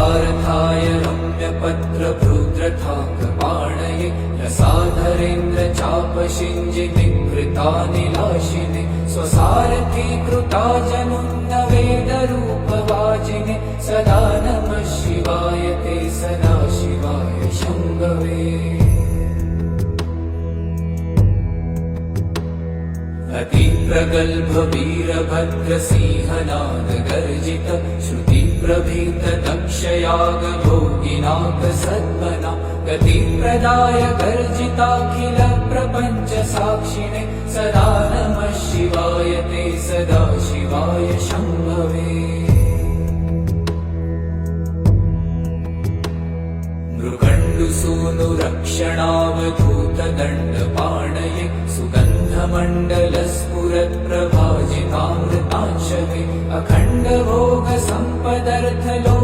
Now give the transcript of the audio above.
पार्थाय रम्यपत्रभृद्रथाकपाणये रसाधरेन्द्र चापशिञ्जिनिकृतानिलाशिने स्वसारथी कृता जनुन्न वेदरूपवाजिने सदा नमः शिवाय ते सदा शिवाय शम्भवे। अतिप्रगल्भ वीरभद्रसिंहनाद गर्जित श्रुतिप्रभीत दक्षयाग भोगिनाथ सद्मना गतिप्रदाय गर्जिताखिल प्रपञ्च साक्षिणे सदा नमः शिवाय ते सदा शिवाय शम्भवे। मृगण्डुसूनुरक्षणावधूतदण्डपाणये सुगन्धमण्डलस्फुरत्प्रभाजितामृतांशवे अखण्डभोगसम्पदर्थलो